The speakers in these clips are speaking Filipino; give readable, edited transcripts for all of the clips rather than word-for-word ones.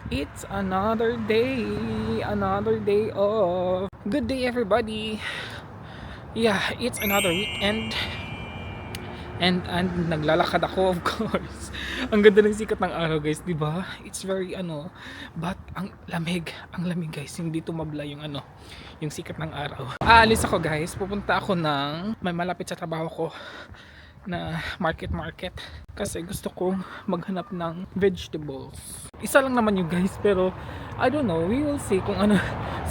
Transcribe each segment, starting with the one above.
It's another day of good day everybody. Yeah, it's another weekend and naglalakad ako of course. Ang ganda ng sikat ng araw guys, 'di ba? It's very but ang lamig guys, hindi tumabla yung yung sikat ng araw. Aalis ako guys, pupunta ako ng may malapit sa trabaho ko na market kasi gusto kong maghanap ng vegetables. Isa lang naman yung guys, pero I don't know, we will see kung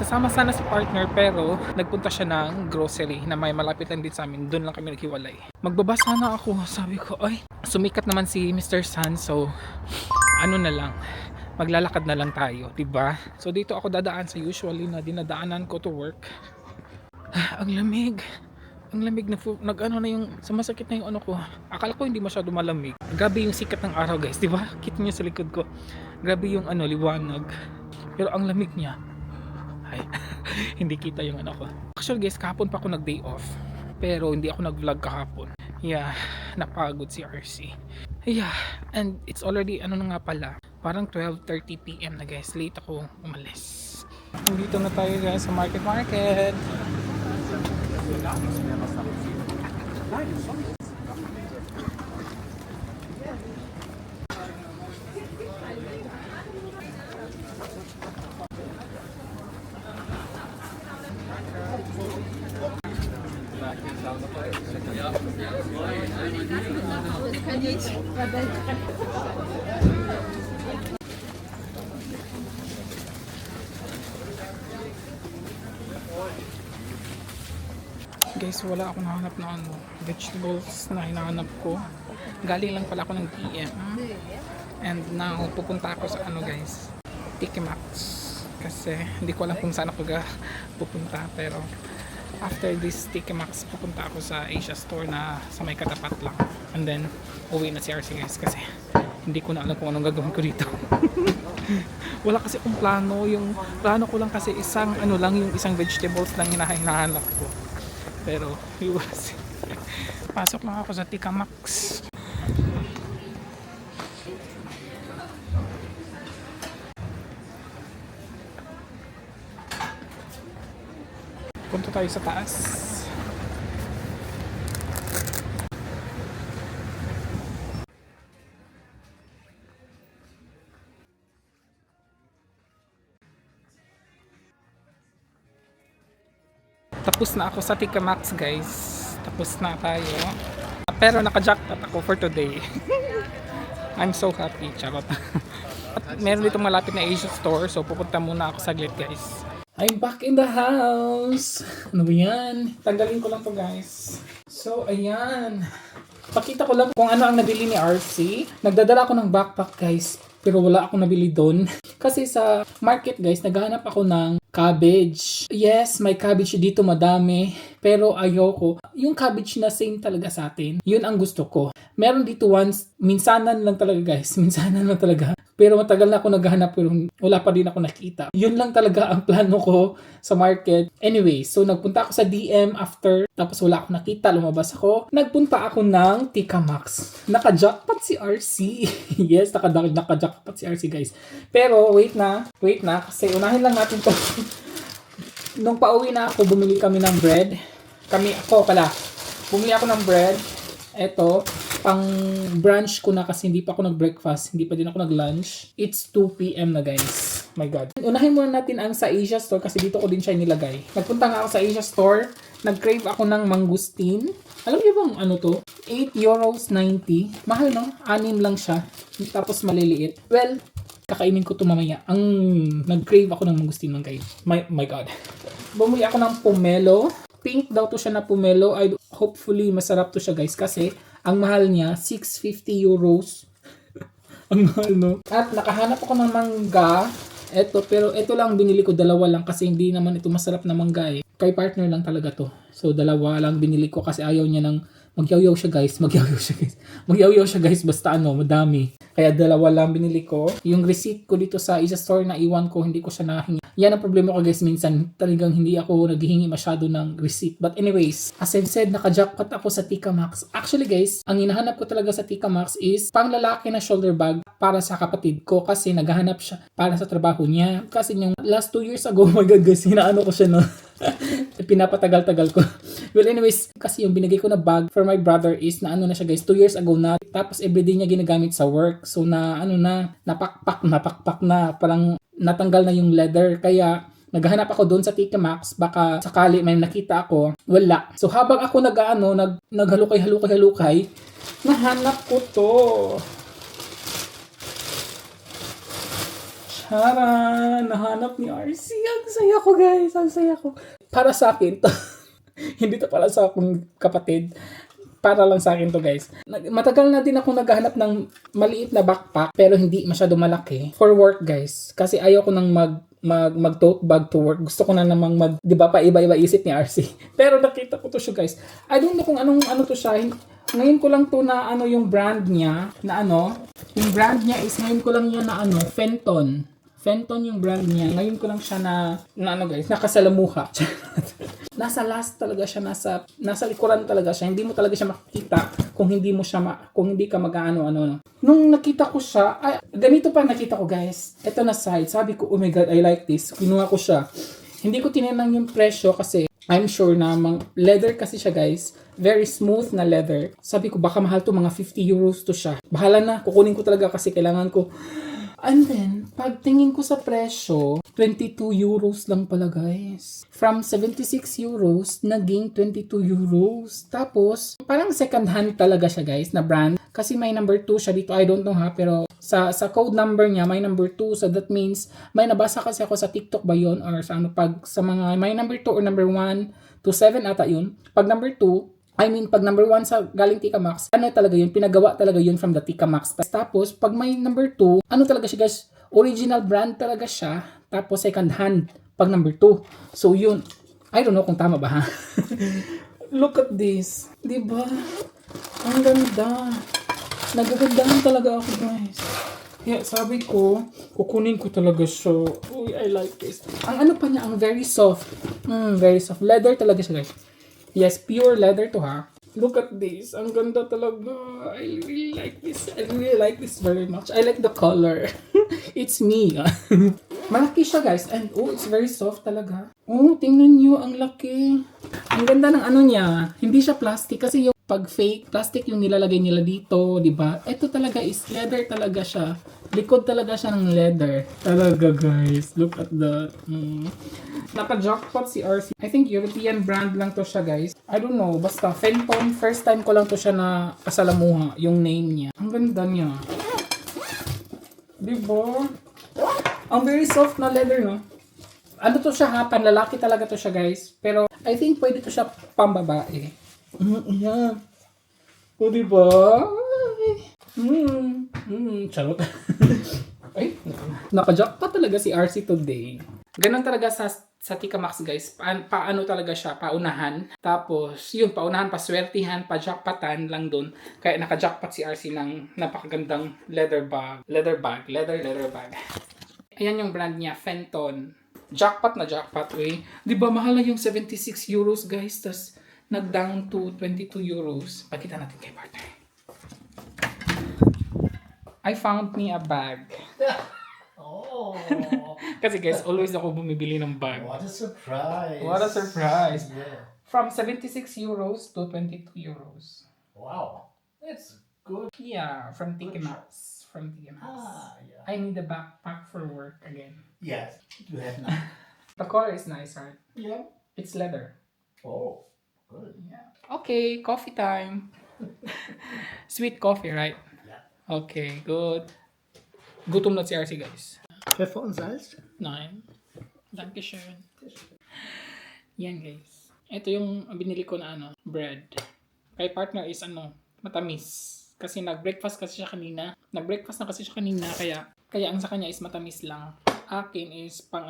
sasama sana si partner, pero nagpunta siya ng grocery na may malapit lang din sa amin, doon lang kami naghiwalay. Magbabasa na ako, sabi ko ay sumikat naman si Mr. Sun, so na lang, maglalakad na lang tayo, 'di ba? So dito ako dadaan sa usually na dinadaanan ko to work. Ang lamig. Ang lamig na na yung sumasakit na yung ko. Akala ko hindi masyado malamig. Grabe yung sikat ng araw guys, 'di ba? Kita niyo sa likod ko. Grabe yung liwanag. Pero ang lamig niya. Ay, hindi kita yung ko. Actually guys, kahapon pa ako nag-day off. Pero hindi ako nag-vlog kahapon. Yeah, napagod si RC. Yeah, and it's already na nga pala. Parang 12:30 PM na guys. Late ako umalis. Nandito na tayo guys sa market. Guys, wala akong nahanap na vegetables na hinahanap ko. Galing lang pala ako ng DM. And now, pupunta ako sa guys, Tiki Max. Kasi hindi ko alam kung saan ako pupunta, pero after this Tiki Max, pupunta ako sa Asia Store na sa may katapat lang. And then, uwi na si RC guys kasi hindi ko na alam kung anong gagawin ko dito. Wala kasi akong plano. Yung plano ko lang kasi isang yung isang vegetables lang hinahanap ko. Pero, iwas. Pasok lang ako sa Tika Max. Punta tayo sa taas. Tapos na ako sa Tika Max guys. Tapos na tayo. Pero naka-jackpot ako for today. I'm so happy. Charot. At meron dito malapit na Asia Store. So pupunta muna ako saglit guys. I'm back in the house. Ano ba yan? Tanggalin ko lang to guys. So ayan. Pakita ko lang kung ano ang nabili ni RC. Nagdadala ako ng backpack guys. Pero wala akong nabili doon. Kasi sa market guys, naghahanap ako ng cabbage. Yes, may cabbage dito madami. Pero ayoko. Yung cabbage na same talaga sa atin. Yun ang gusto ko. Meron dito once, minsanan lang talaga guys. Minsanan lang talaga. Pero matagal na ako naghahanap pero wala pa din ako nakita. Yun lang talaga ang plano ko sa market. Anyway, so nagpunta ako sa DM after. Tapos wala ako nakita. Lumabas ako. Nagpunta ako ng Tika Max. Naka-jackpot si RC. Yes, naka-jackpot si RC guys. Pero wait na. Kasi unahin lang natin to. Nung pauwi na ako, bumili kami ng bread. Bumili ako ng bread. Eto, pang brunch ko na kasi hindi pa ako nag-breakfast. Hindi pa din ako nag-lunch. It's 2 PM na guys. My God. Unahin muna natin ang sa Asia Store kasi dito ko din siya nilagay. Nagpunta nga ako sa Asia Store. Nag-crave ako ng mangustin. Alam niyo bang to? €8.90. Mahal no? 6 lang siya. Tapos maliliit. Well, kakainin ko to mamaya. Nag-crave ako ng mangustin man guys. My God. Bumili ako ng pomelo. Pink daw to siya na pomelo. Hopefully masarap to siya guys kasi ang mahal niya €650. Ang mahal no. At nakahanap ako ng mangga. Pero ito lang binili ko, dalawa lang kasi hindi naman ito masarap na mangga eh. Kay partner lang talaga to. So dalawa lang binili ko kasi ayaw niya ng Magyaw-yaw siya guys. Basta madami. Kaya dalawa lang binili ko. Yung receipt ko dito sa Asia Store na iwan ko, hindi ko siya Yan ang problema ko guys, minsan talagang hindi ako naghihingi masyado ng receipt. But anyways, as I've said, naka-jackpot ako sa Tika Maxx. Actually guys, ang hinahanap ko talaga sa Tika Maxx is pang lalaki na shoulder bag para sa kapatid ko kasi naghahanap siya para sa trabaho niya. Kasi yung last 2 years ago, oh my god guys, hinaano ko siya no. Pinapatagal-tagal ko. Well anyways, kasi yung binigay ko na bag for my brother is na ano na siya guys, 2 years ago na. Tapos everyday niya ginagamit sa work. So na ano na, napakpak na, parang natanggal na yung leather. Kaya naghahanap ako doon sa Tika Maxx, baka sakali may nakita ako. Wala. So habang ako naghalukay, nahanap ko to. Charan! Nahanap ni RC. Ang saya ko guys. Ang saya ko. Para sa akin to. Hindi to para sa akong kapatid. Para lang sa akin to guys. Matagal na din ako naghahanap ng maliit na backpack pero hindi masyado malaki. For work guys. Kasi ayaw ko nang mag-tote bag to work. Gusto ko na namang di ba pa iba-iba isip ni RC. Pero nakita ko to siya guys. I don't know kung ano to siya. Ngayon ko lang to na ano yung brand niya. Na ano. Yung brand niya is ngayon ko lang yan na ano. Fenton yung brand niya. Ngayon ko lang siya na ano guys, nakasalamuha. Nasa last talaga siya, nasa likuran talaga siya. Hindi mo talaga siya makikita kung hindi mo siya kung hindi ka mag-ano. Nung nakita ko siya, ganito pa nakita ko guys. Ito na side. Sabi ko, oh my god, I like this. Kinuha ko siya. Hindi ko tinanong yung presyo kasi I'm sure na leather kasi siya guys. Very smooth na leather. Sabi ko, baka mahal to, mga 50 euros to siya. Bahala na, kukunin ko talaga kasi kailangan ko. And then, pagtingin ko sa presyo, 22 euros lang pala guys. From 76 euros, naging 22 euros. Tapos, parang second hand talaga siya guys, na brand. Kasi may number 2 siya dito, I don't know ha, pero sa code number niya, may number 2. So that means, may nabasa kasi ako sa TikTok ba yun? Or sa ano, pag sa mga, may number 2 or number 1 to 7 ata yun. Pag number 2, pag number 1 sa galing Tika Maxx, ano talaga yun, pinagawa talaga yun from the Tika Maxx. Tapos, pag may number 2, ano talaga siya guys, original brand talaga siya, tapos second hand, pag number 2. So yun, I don't know kung tama ba ha. Look at this, diba? Ang ganda. Nagagandahan talaga ako guys. Yeah, sabi ko, kukunin ko talaga siya. Uy, I like this. Ang ano pa niya, ang very soft. Very soft. Leather talaga siya guys. Yes, pure leather to ha. Look at this. Ang ganda talaga. I really like this. I really like this very much. I like the color. It's me. Malaki siya guys. And it's very soft talaga. Oh, tingnan nyo. Ang laki. Ang ganda ng ano niya. Hindi siya plastic kasi yung pag fake plastic yung nilalagay nila dito, di ba? Ito talaga is leather talaga siya. Likod talaga siya ng leather. Talaga guys. Look at that. Naka-jackpot si RC. I think European brand lang to siya guys. I don't know. Basta Fenton. First time ko lang to siya na kasalamuha. Yung name niya. Ang ganda niya. Diba? Ang very soft na leather no. Ano to siya ha? Panlalaki talaga to siya guys. Pero I think pwede to siya pambabae. Yeah. O diba? Charot. Ay, naka-jackpot talaga si RC today. Ganon talaga sa Tika Maxx guys. Paano talaga siya? Paunahan. Tapos, yun, paunahan, paswertihan, pa-jackpotan lang dun. Kaya naka-jackpot si RC ng napakagandang leather bag. Leather bag. Ayan yung brand niya, Fenton. Jackpot na jackpot, eh. Diba, mahal na yung 76 euros guys. Tas, nag-down to 22 euros. Pakita natin kay partner. I found me a bag. Oh. Kasi guys, always ako bumibili ng bag. What a surprise. What a surprise. Yeah. From 76 euros to 22 euros. Wow. That's good. Yeah, from Tika Maxx. Yeah. I need a backpack for work again. Yes, you have now. The color is nice, right? Yeah. It's leather. Oh, good. Yeah. Okay, coffee time. Sweet coffee, right? Yeah. Okay, good. Gutom na si RC, guys. Pfeffer und Salz? Nein. Dankeschön. Yan, guys. Ito yung binili ko na bread. Kay partner is matamis. Kasi nag-breakfast kasi siya kanina. Kaya ang sa kanya is matamis lang. Akin is pang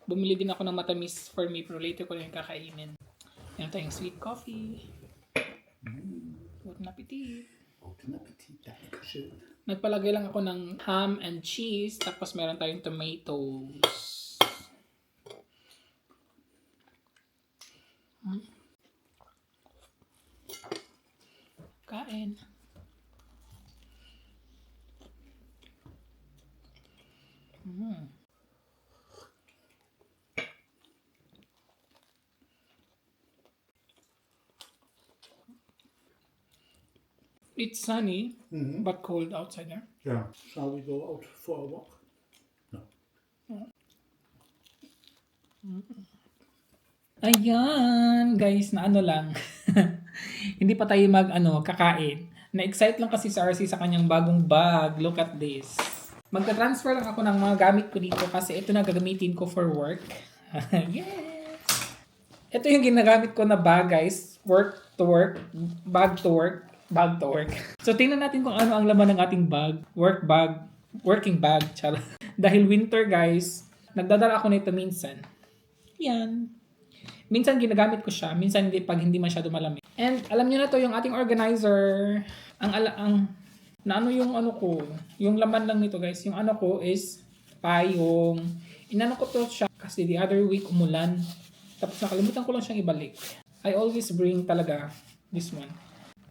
bumili din ako ng matamis for me pero later ko na yung kakainin. Yan tayong sweet coffee. Guten Appetit. Guten Appetit. Dankeschön. Nagpalagay lang ako ng ham and cheese tapos meron tayong tomatoes. Kain. It's sunny, but cold outside there. Yeah. Shall we go out for a walk? No. Ayan, guys, na ano lang. Hindi pa tayo kakain. Na-excite lang kasi si RC sa kanyang bagong bag. Look at this. Magta-transfer lang ako ng mga gamit ko dito kasi ito na gagamitin ko for work. Yes! Ito yung ginagamit ko na bag, guys. Work to work, bag to work, bag to work. So, tingnan natin kung ano ang laman ng ating bag. Work bag, working bag. Charot. Dahil winter, guys, nagdadala ako nito minsan. Yan. Minsan ginagamit ko siya, minsan hindi pag hindi masyado malamig. And alam niyo na to yung ating organizer. Ang na ano yung ano ko, yung laman lang nito guys, yung ano ko is payong. Inano ko to siya kasi the other week umulan. Tapos nakalimutan ko lang siyang ibalik. I always bring talaga this one.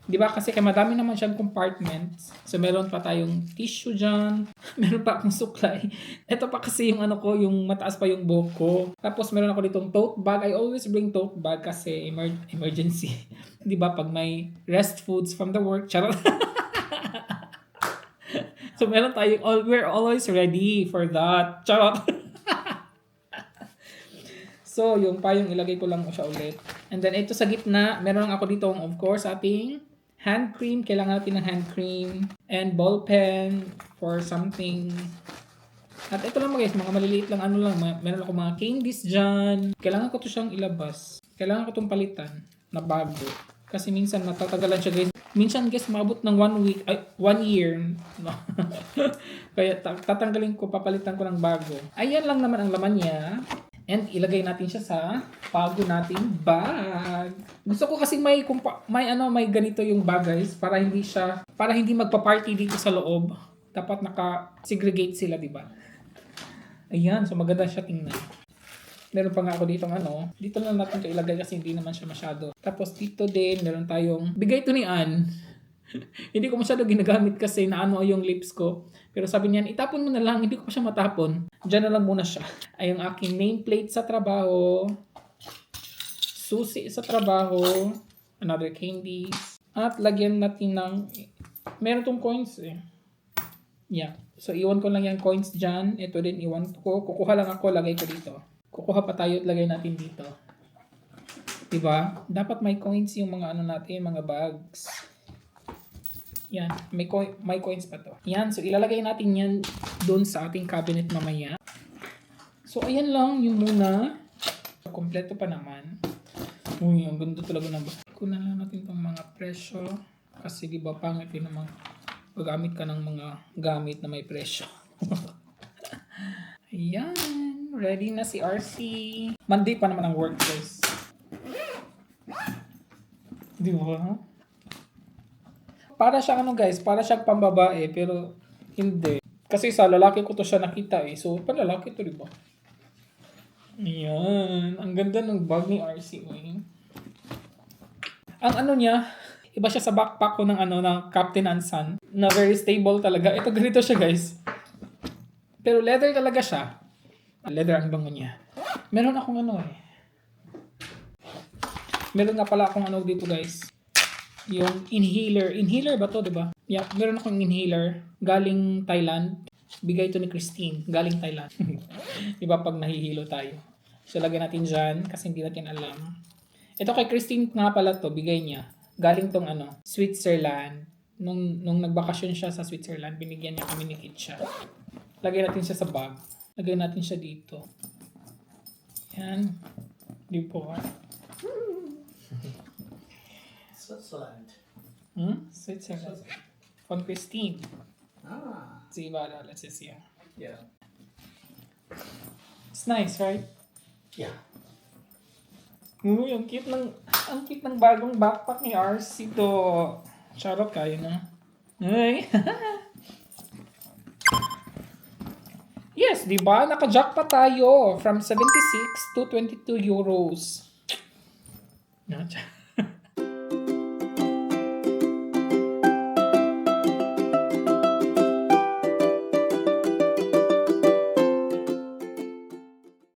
'Di ba kasi kay madami naman siyang compartments. So meron pa tayong tissue diyan, meron pa akong suklay. Ito pa kasi yung ano ko, yung mataas pa yung buhok ko. Tapos meron ako ditong tote bag. I always bring tote bag kasi emergency. 'Di ba pag may rest foods from the work, charot. So meron tayong we're always ready for that. Charot. So yung payong ilagay ko lang siya ulit. And then ito sa gitna, meron ako ditong of course ating hand cream. Kailangan natin ng hand cream. And ball pen for something. At ito lang guys, mga maliliit lang ano lang. Meron ako mga candies dyan. Kailangan ko to siyang ilabas. Kailangan ko itong palitan na bago. Kasi minsan natatagalan siya guys. Minsan guys, maabot ng 1 year. No. Kaya tatanggalin ko, papalitan ko ng bago. Ayan lang naman ang laman niya. And ilagay natin siya sa bago nating bag. Gusto ko kasi may ganito yung bag guys para hindi magpa-party dito sa loob. Dapat naka-segregate sila, di ba? Ayan, so maganda siya tingnan. Meron pa nga ako dito dito lang natin ito ilagay kasi hindi naman siya masyado. Tapos dito din, meron tayong, bigay ito ni Ann. Hindi ko masyado ginagamit kasi yung lips ko. Pero sabi niyan, itapon mo na lang, hindi ko pa siya matapon. Diyan na lang muna siya. Ay yung aking nameplate sa trabaho. Susi sa trabaho. Another candies. At lagyan natin ng, meron tong coins eh. Yeah. So iwan ko lang yung coins dyan. Ito din iwan ko. Kukuha lang ako, lagay ko dito. Kukuha pa tayo at lagay natin dito. Diba? Dapat may coins yung mga natin, mga bags. Yan, may coins pa to. Yan, so ilalagay natin yan doon sa ating cabinet mamaya. So ayan lang yung muna. Kompleto pa naman. Uy, ang ganda talaga na ba? Kunan lang natin itong mga presyo. Kasi di ba pangit din naman paggamit ka ng mga gamit na may presyo. Ayan, ready na si RC. Monday pa naman ang work guys. Di ba? Para siyang guys, para siyang pambabae, pero hindi. Kasi sa lalaki ko to siya nakita eh. So, panlalaki to, di ba? Ayan. Ang ganda ng bag ni RC. Ang niya, iba siya sa backpack ko ng ng Captain Ansan. Na very stable talaga. Ito ganito siya guys. Pero leather talaga siya. Leather ang bango niya. Meron akong Meron nga pala akong dito guys. Yung inhaler. Inhaler ba to, diba? Yeah, meron akong inhaler. Galing Thailand. Bigay to ni Christine. Galing Thailand. Diba pag nahihilo tayo? So, lagyan natin dyan kasi hindi natin alam. Ito kay Christine nga pala to. Bigay niya. Galing tong Switzerland. Nung nagbakasyon siya sa Switzerland, binigyan niya kami ni Kitcha. Lagyan natin siya sa bag. Lagyan natin siya dito. Yan. Di po. Switzerland. Switzerland. Von Christine. Ah. Sie war da letztes Jahr. Yeah. It's nice, right? Yeah. Uy, ang cute ng bagong backpack ni RC to. Charot kayo na. Ay. Yes, di ba? Naka-jackpot tayo from 76 to 22 euros. Cha-cha.